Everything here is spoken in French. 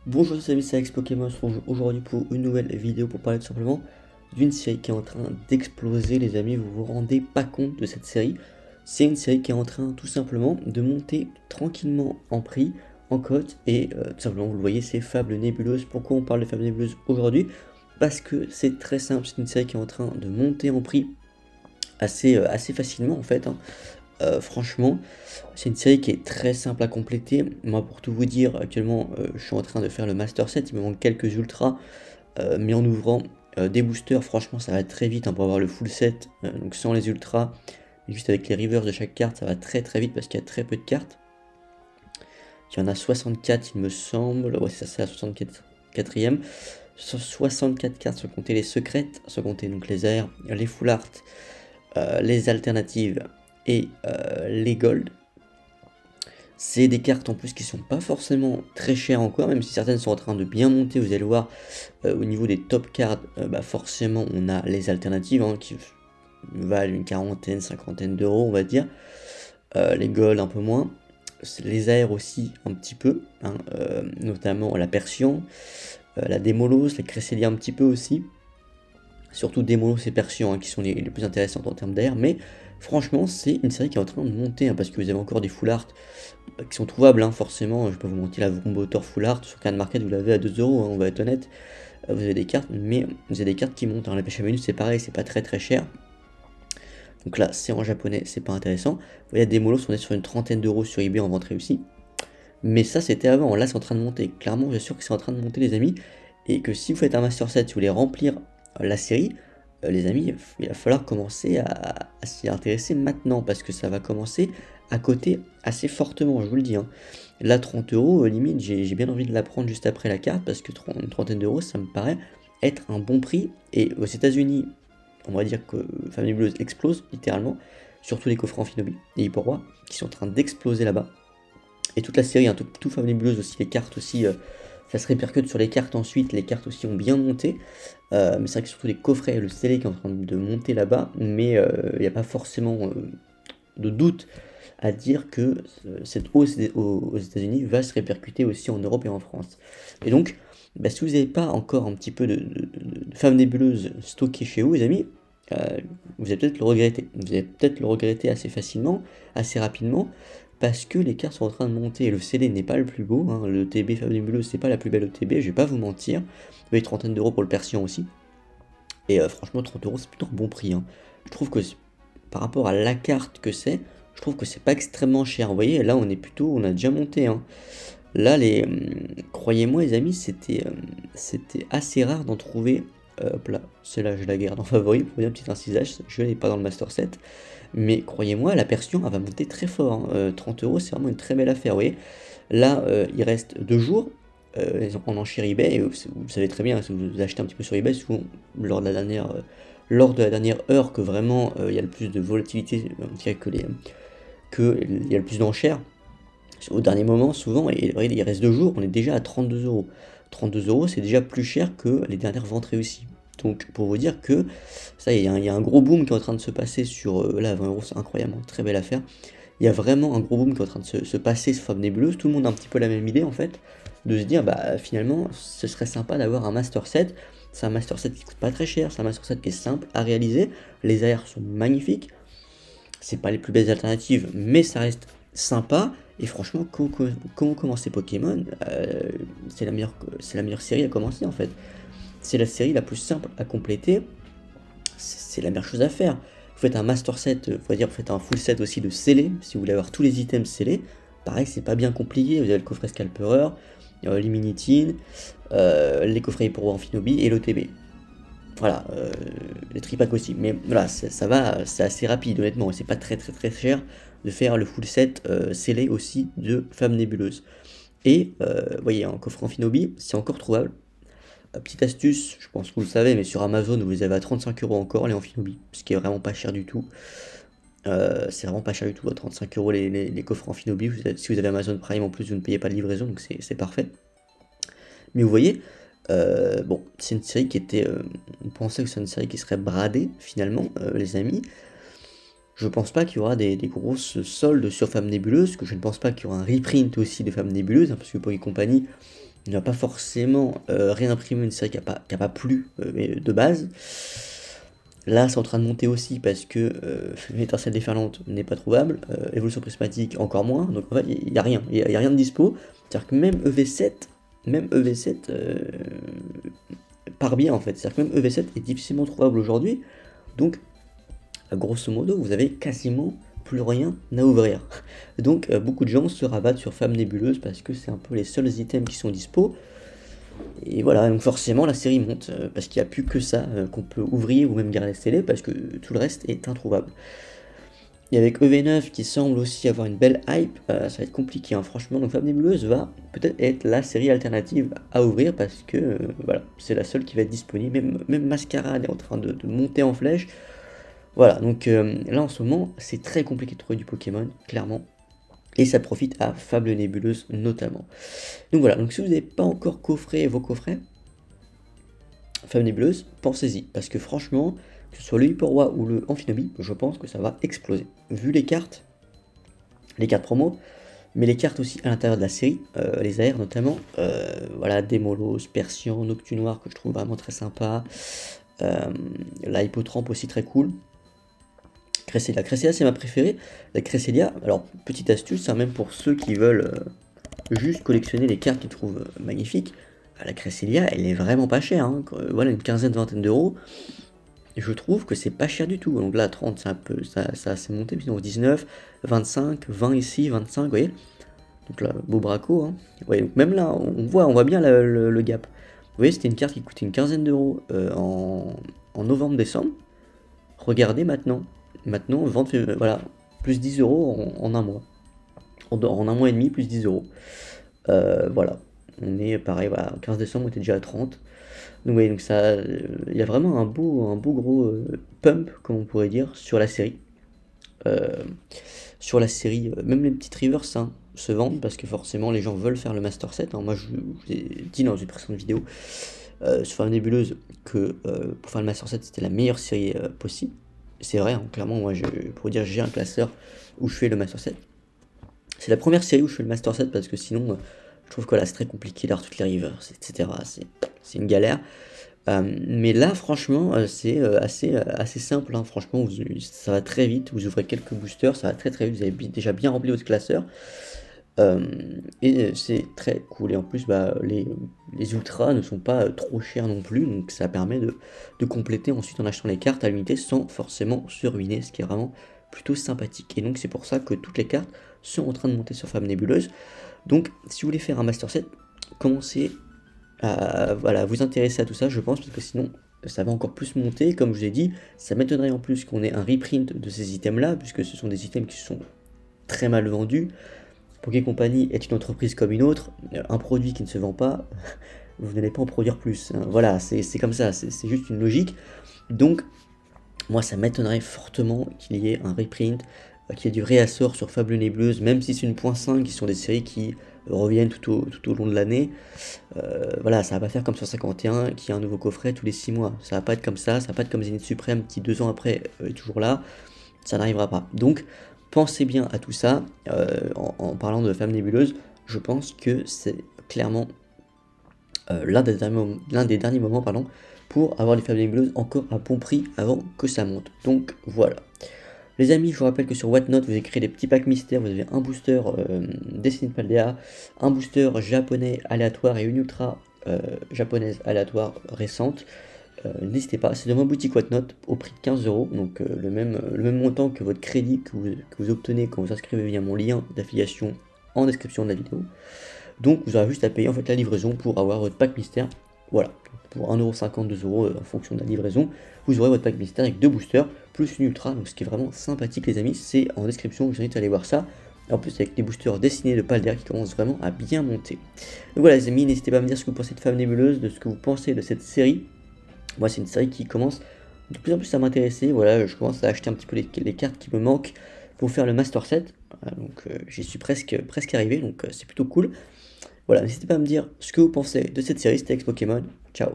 Bonjour les amis, c'est Alex Pokémon. On se retrouve aujourd'hui pour une nouvelle vidéo pour parler tout simplement d'une série qui est en train d'exploser les amis. Vous vous rendez pas compte de cette série. C'est une série qui est en train tout simplement de monter tranquillement en prix, en cote et tout simplement vous le voyez c'est Fable Nébuleuse. Pourquoi on parle de Fable Nébuleuse aujourd'hui? Parce que c'est très simple, c'est une série qui est en train de monter en prix assez facilement en fait, hein. Franchement, c'est une série qui est très simple à compléter. Moi, pour tout vous dire, actuellement, je suis en train de faire le Master Set. Il me manque quelques ultras, mais en ouvrant des boosters, franchement, ça va très vite hein, pour avoir le full set. Donc sans les ultras, juste avec les reverse de chaque carte, ça va très vite parce qu'il y a très peu de cartes. Il y en a 64, il me semble. Ouais, c'est ça, c'est la 64e. 64 cartes sans compter les secrètes, sans compter donc les airs, les full art, les alternatives et les gold. C'est des cartes en plus qui sont pas forcément très chères encore, même si certaines sont en train de bien monter. Vous allez le voir au niveau des top cards, bah forcément on a les alternatives hein, qui valent une quarantaine, cinquantaine d'euros on va dire. Les gold un peu moins. Les aères aussi un petit peu, hein, notamment la Persian, la Démolos, la Cresselia un petit peu aussi. Surtout Démolos et Persian hein, qui sont les plus intéressantes en termes d'air, mais franchement c'est une série qui est en train de monter hein, parce que vous avez encore des full art qui sont trouvables hein, forcément. Je peux vous mentir, la Vrombotor full art sur Card Market vous l'avez à 2 euros hein, on va être honnête. Vous avez des cartes, mais vous avez des cartes qui montent hein. La pêche à minute c'est pareil, c'est pas très cher. Donc là c'est en japonais, c'est pas intéressant. Vous voyez, Démolos on est sur une trentaine d'euros sur eBay en vente réussie. Mais ça c'était avant, là c'est en train de monter. Clairement j'assure que c'est en train de monter les amis. Et que si vous faites un Master Set, si vous voulez remplir la série, les amis, il va falloir commencer à s'y intéresser maintenant parce que ça va commencer à coter assez fortement, je vous le dis hein. Là 30 euros, limite j'ai bien envie de la prendre juste après la carte parce que une trentaine d'euros ça me paraît être un bon prix. Et aux États-Unis on va dire que Fable Nébuleuse explose littéralement, surtout les coffrets Amphinobi et Hyporoi qui sont en train d'exploser là-bas. Et toute la série, hein, tout Fable Nébuleuse aussi, les cartes aussi, ça se répercute sur les cartes ensuite, les cartes aussi ont bien monté. Mais c'est vrai que surtout les coffrets, le scellé qui est en train de monter là-bas, mais il n'y a pas forcément de doute à dire que cette hausse aux États-Unis va se répercuter aussi en Europe et en France. Et donc, bah, si vous n'avez pas encore un petit peu de Fable Nébuleuse stocké chez vous, les amis, vous allez peut-être le regretter. Vous allez peut-être le regretter assez facilement, assez rapidement, parce que les cartes sont en train de monter. Et le CD n'est pas le plus beau, hein. Le TB Fable Nébuleuse, c'est pas la plus belle OTB, je vais pas vous mentir. Vous avez une trentaine d'euros pour le Persian aussi. Et franchement, 30 euros, c'est plutôt un bon prix, hein. Je trouve que par rapport à la carte que c'est, je trouve que c'est pas extrêmement cher. Vous voyez, là, on a déjà monté, hein. Là, croyez-moi, les amis, c'était assez rare d'en trouver. Hop là, celle-là, je la garde en favori. Pour vous dire un petit incisage, je l'ai pas dans le Master Set. Mais croyez-moi, la Persian, elle va monter très fort, hein. 30 euros, c'est vraiment une très belle affaire, vous voyez. Là, il reste 2 jours en enchère eBay. Et vous savez très bien, si vous achetez un petit peu sur eBay, souvent lors de la dernière heure que vraiment il y a le plus de volatilité, en tout cas il y a le plus d'enchères. Au dernier moment, souvent, et il reste 2 jours, on est déjà à 32 euros. 32 euros, c'est déjà plus cher que les dernières ventes réussies. Donc, pour vous dire que ça, il y a un gros boom qui est en train de se passer sur. Là, 20 euros, c'est incroyable, hein, très belle affaire. Il y a vraiment un gros boom qui est en train de se passer sur Fable Nébuleuse. Tout le monde a un petit peu la même idée, en fait, de se dire, bah, finalement, ce serait sympa d'avoir un Master Set. C'est un Master Set qui coûte pas très cher, c'est un Master Set qui est simple à réaliser. Les AR sont magnifiques. C'est pas les plus belles alternatives, mais ça reste sympa. Et franchement, comment commencer Pokémon, c'est la meilleure série à commencer en fait. C'est la série la plus simple à compléter. C'est la meilleure chose à faire. Vous faites un master set, faut dire, vous faites un full set aussi de scellés, si vous voulez avoir tous les items scellés. Pareil, c'est pas bien compliqué. Vous avez le coffret Scalperer, l'Immunitine, les coffrets pour Amphinobi et l'OTB. Voilà, les tripacks aussi. Mais voilà, ça va, c'est assez rapide honnêtement. C'est pas très cher de faire le full set scellé aussi de Fable Nébuleuse. Et vous voyez, un coffret Amphinobi, c'est encore trouvable. Petite astuce, je pense que vous le savez, mais sur Amazon, vous les avez à 35 euros encore les Amphinobi, ce qui est vraiment pas cher du tout. C'est vraiment pas cher du tout, à 35 euros les coffres Amphinobi. Si vous avez Amazon Prime en plus, vous ne payez pas de livraison, donc c'est parfait. Mais vous voyez, bon, c'est une série qui était. On pensait que c'est une série qui serait bradée, finalement, les amis. Je pense pas qu'il y aura des grosses soldes sur Fable Nébuleuse, que je ne pense pas qu'il y aura un reprint aussi de Fable Nébuleuse, hein, parce que Poké Company, Il ne va pas forcément réimprimer une série qui a pas plu de base. Là, c'est en train de monter aussi parce que l'étincelle déferlante n'est pas trouvable, évolution prismatique encore moins, donc en fait, il n'y a rien, il y a rien de dispo. C'est-à-dire que même EV7 part bien en fait, c'est-à-dire que même EV7 est difficilement trouvable aujourd'hui, donc grosso modo, vous avez quasiment plus rien à ouvrir. Donc beaucoup de gens se rabattent sur Femme Nébuleuse parce que c'est un peu les seuls items qui sont dispo. Et voilà, donc forcément la série monte, parce qu'il n'y a plus que ça qu'on peut ouvrir ou même garder scellé, parce que tout le reste est introuvable. Et avec EV9 qui semble aussi avoir une belle hype, ça va être compliqué, hein, franchement. Donc Femme Nébuleuse va peut-être être la série alternative à ouvrir, parce que voilà, c'est la seule qui va être disponible. Même Mascarade est en train de monter en flèche. Voilà, donc là en ce moment, c'est très compliqué de trouver du Pokémon, clairement. Et ça profite à Fable Nébuleuse notamment. Donc voilà, donc si vous n'avez pas encore coffré vos coffrets, Femme Nébuleuse, pensez-y. Parce que franchement, que ce soit le Hyper-Roi ou le Amphinobi, je pense que ça va exploser. Vu les cartes promo, mais les cartes aussi à l'intérieur de la série, les AR notamment, voilà, Démolos, Persian, Noctunoir que je trouve vraiment très sympa, la Hippotrampe aussi très cool. Cresselia. Cresselia, c'est ma préférée. La Cresselia, alors, petite astuce, hein, même pour ceux qui veulent juste collectionner les cartes qu'ils trouvent magnifiques, la Cresselia, elle est vraiment pas chère. Hein. Voilà, une quinzaine, vingtaine d'euros. Je trouve que c'est pas cher du tout. Donc là, 30, c'est un peu, ça s'est monté, puis donc 19, 25, 20 ici, 25, vous voyez. Donc là, beau braco. Hein. Ouais, donc même là, on voit bien le gap. Vous voyez, c'était une carte qui coûtait une quinzaine d'euros en novembre-décembre. Regardez maintenant. Maintenant, vente, voilà, plus 10 euros en un mois. En un mois et demi, plus 10 euros. Voilà. On est pareil, voilà, 15 décembre, on était déjà à 30. Donc, oui, donc ça, il y a vraiment un beau gros pump, comme on pourrait dire, sur la série. Même les petites rivers hein, se vendent parce que forcément les gens veulent faire le Master Set. Hein. Moi, je vous ai dit dans une précédente vidéo sur Femme Nébuleuse que pour faire le Master Set, c'était la meilleure série possible. C'est vrai, hein, clairement, moi, pour dire, j'ai un classeur où je fais le Master Set. C'est la première série où je fais le Master Set parce que sinon, je trouve que là, c'est très compliqué d'avoir toutes les rivers, etc. C'est une galère. Mais là, franchement, c'est assez simple. Hein. Franchement, ça va très vite. Vous ouvrez quelques boosters, ça va très très vite. Vous avez déjà bien rempli votre classeur. Et c'est très cool. Et en plus, bah, les ultras ne sont pas trop chers non plus. Donc ça permet de compléter ensuite en achetant les cartes à l'unité sans forcément se ruiner. Ce qui est vraiment plutôt sympathique. Et donc c'est pour ça que toutes les cartes sont en train de monter sur Femme Nébuleuse. Donc si vous voulez faire un Master Set, commencez à voilà, vous intéresser à tout ça, je pense, parce que sinon ça va encore plus monter. Comme je vous ai dit, ça m'étonnerait en plus qu'on ait un reprint de ces items-là, puisque ce sont des items qui sont très mal vendus. Poké Company est une entreprise comme une autre, un produit qui ne se vend pas, vous n'allez pas en produire plus. Hein. Voilà, c'est comme ça, c'est juste une logique. Donc, moi, ça m'étonnerait fortement qu'il y ait un reprint, qu'il y ait du réassort sur Fable Nébuleuse, même si c'est une .5, qui sont des séries qui reviennent tout au long de l'année. Voilà, ça va pas faire comme sur 51, qui a un nouveau coffret tous les 6 mois. Ça va pas être comme ça va pas être comme Zénith Suprême, qui 2 ans après est toujours là. Ça n'arrivera pas. Donc, pensez bien à tout ça. En parlant de Femme Nébuleuse, je pense que c'est clairement l'un des derniers moments pour avoir les Femmes Nébuleuses encore à bon prix avant que ça monte. Donc voilà. Les amis, je vous rappelle que sur Whatnot, vous avez créé des petits packs mystères. Vous avez un booster Destiny de Paldea, un booster japonais aléatoire et une ultra japonaise aléatoire récente. N'hésitez pas, c'est de ma boutique Whatnot au prix de 15 euros, donc le même montant que votre crédit que vous obtenez quand vous inscrivez via mon lien d'affiliation en description de la vidéo. Donc vous aurez juste à payer en fait la livraison pour avoir votre pack mystère. Voilà, pour 1,50€, 2€ en fonction de la livraison, vous aurez votre pack mystère avec 2 boosters plus une ultra, donc ce qui est vraiment sympathique les amis, c'est en description, je vous invite à aller voir ça. En plus avec des boosters dessinés de Paldea qui commencent vraiment à bien monter. Donc voilà les amis, n'hésitez pas à me dire ce que vous pensez de Femme Nébuleuse, de ce que vous pensez de cette série. Moi, c'est une série qui commence de plus en plus à m'intéresser. Voilà, je commence à acheter un petit peu les cartes qui me manquent pour faire le Master Set. Voilà, donc, j'y suis presque arrivé, donc c'est plutôt cool. Voilà, n'hésitez pas à me dire ce que vous pensez de cette série. C'était Ex Pokémon. Ciao.